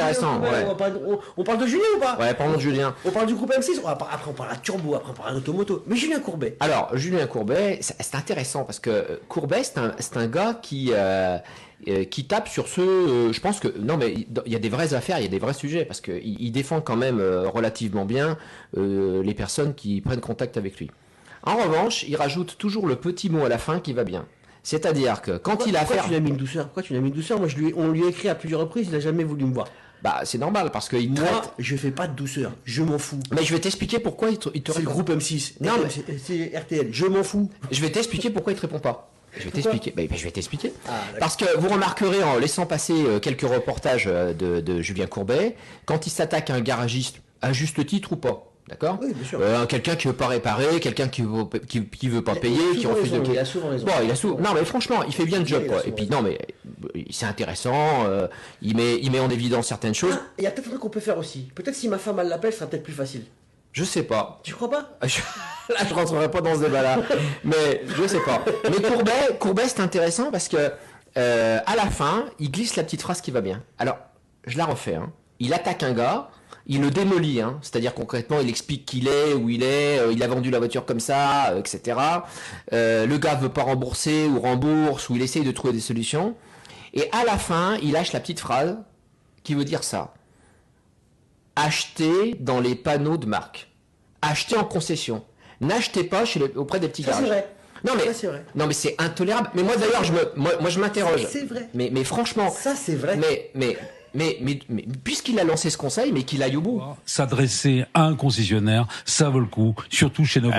intéressant. Ouais. On parle de Julien ou pas? Ouais, parlons de Julien. On parle du groupe M6, après on parle de Turbo, après on parle d'Automoto. Mais Julien Courbet. Alors, Julien Courbet, c'est intéressant parce que Courbet, c'est un gars qui tape sur ce. Je pense que. Non, mais il y a des vraies affaires, il y a des vrais sujets parce qu'il défend quand même relativement bien les personnes qui prennent contact avec lui. En revanche, il rajoute toujours le petit mot à la fin qui va bien. C'est-à-dire que quand il a affaire. Pourquoi tu lui as mis une douceur? Pourquoi tu lui as mis une douceur? Moi, on lui a écrit à plusieurs reprises, il n'a jamais voulu me voir. Bah, c'est normal parce qu'il Moi, traite. je fais pas de douceur, je m'en fous. Mais je vais t'expliquer pourquoi il te C'est le répond. groupe M6. Non, mais- c'est RTL, je m'en fous. Je vais t'expliquer pourquoi il te répond pas. Je vais t'expliquer. Je vais t'expliquer. Ah, d'accord. Parce que vous remarquerez en laissant passer quelques reportages de Julien Courbet, quand il s'attaque à un garagiste, à juste titre ou pas. D'accord? Oui, bien sûr. Quelqu'un qui veut pas réparer, quelqu'un qui veut pas payer, qui refuse de. Il a souvent raison. Bon, il a souvent. Non, mais franchement, il fait bien le job, il a quoi. souvent Et puis, raison. non, mais c'est intéressant. Il met en évidence certaines choses. Ah, il y a peut-être un truc qu'on peut faire aussi. Peut-être si ma femme elle l'appelle, ce sera peut-être plus facile. Je sais pas. Tu crois pas? Là, je rentrerai pas dans ce débat-là. Mais je sais pas. Mais Courbet, c'est intéressant parce que à la fin, il glisse la petite phrase qui va bien. Alors, je la refais. Hein. Il attaque un gars. Il le démolit, hein. C'est-à-dire concrètement, il explique qui il est, où il est, il a vendu la voiture comme ça, etc. Le gars veut pas rembourser ou rembourse, ou il essaye de trouver des solutions. Et à la fin, il lâche la petite phrase qui veut dire ça. Achetez dans les panneaux de marque. Achetez en concession. N'achetez pas auprès des petits Ça, garages. c'est vrai. Non mais, Ça, c'est vrai. non mais c'est intolérable. Mais moi d'ailleurs, je m'interroge. C'est vrai. Mais franchement. Ça, c'est vrai. Mais puisqu'il a lancé ce conseil, mais qu'il aille au bout. S'adresser à un concessionnaire, ça vaut le coup, surtout chez nos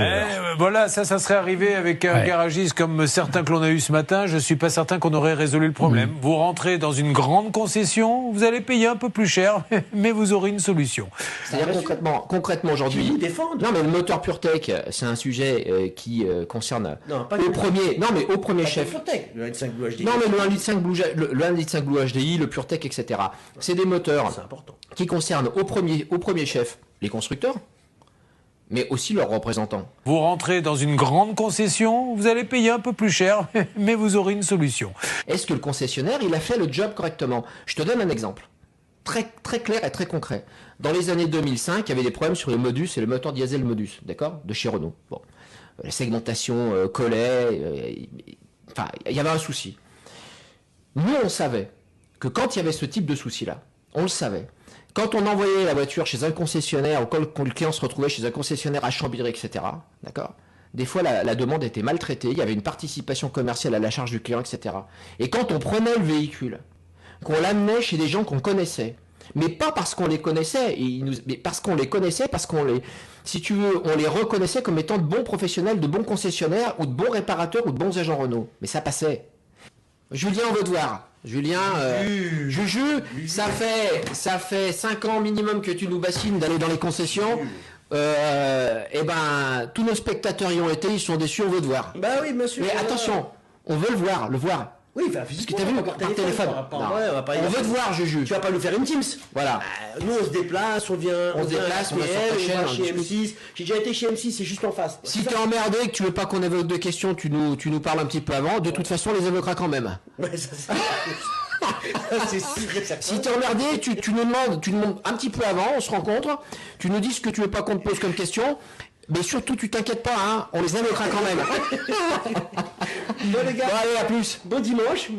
Voilà, ça serait arrivé avec un garagiste comme certains que l'on a eu ce matin. Je suis pas certain qu'on aurait résolu le problème. Vous rentrez dans une grande concession, vous allez payer un peu plus cher, mais vous aurez une solution. C'est-à-dire concrètement aujourd'hui. Qui vous défendent. Non mais le moteur PureTech, c'est un sujet qui concerne Non, pas au que- premier. Non mais au premier Pas chef. de Fortec, le N5 Blue HD. Non mais le 1,5 Blue HDI, le PureTech, etc. C'est des moteurs C'est important. qui concernent au premier chef les constructeurs, mais aussi leurs représentants. Vous rentrez dans une grande concession, vous allez payer un peu plus cher, mais vous aurez une solution. Est-ce que le concessionnaire, il a fait le job correctement? Je te donne un exemple. Très, très clair et très concret. Dans les années 2005, il y avait des problèmes sur le Modus et le moteur diesel Modus, d'accord? De chez Renault. Bon. La segmentation collait, enfin, il y avait un souci. Nous, on savait que quand il y avait ce type de souci-là, on le savait. Quand on envoyait la voiture chez un concessionnaire, ou quand le client se retrouvait chez un concessionnaire à Chambéry, etc., d'accord? Des fois, la demande était maltraitée, il y avait une participation commerciale à la charge du client, etc. Et quand on prenait le véhicule, qu'on l'amenait chez des gens qu'on connaissait, mais pas parce qu'on les connaissait, mais parce qu'on les connaissait, parce qu'on les, si tu veux, on les reconnaissait comme étant de bons professionnels, de bons concessionnaires, ou de bons réparateurs, ou de bons agents Renault. Mais ça passait. Julien, on veut te voir. Julien, Juju, ça fait 5 ans minimum que tu nous bassines d'aller dans les concessions. Eh ben, tous nos spectateurs y ont été, ils sont déçus, on veut te voir. Bah oui, monsieur. Mais attention, on veut le voir. Oui, enfin, Parce que physiquement, t'as vu, par par téléphone. Non, Non. ouais, on va pas y On aller. veut te voir, Juju. Tu vas pas nous faire une Teams. Voilà. Nous, on se déplace, on vient. On se vient à déplace, on va sur RTL, ta chaîne, va on chez discute. M6. J'ai déjà été chez M6, c'est juste en face. Si t'es emmerdé et que tu veux pas qu'on évoque de questions, tu nous parles un petit peu avant. De toute façon, on les évoquera quand même. Ouais, ça, c'est sûr et certain. Si t'es emmerdé, tu nous demandes un petit peu avant, on se rencontre. Tu nous dis ce que tu veux pas qu'on te pose comme question. Mais surtout, tu t'inquiètes pas, hein, on les évoquera quand même. Bon, les gars, Bon, allez, à plus. bon dimanche.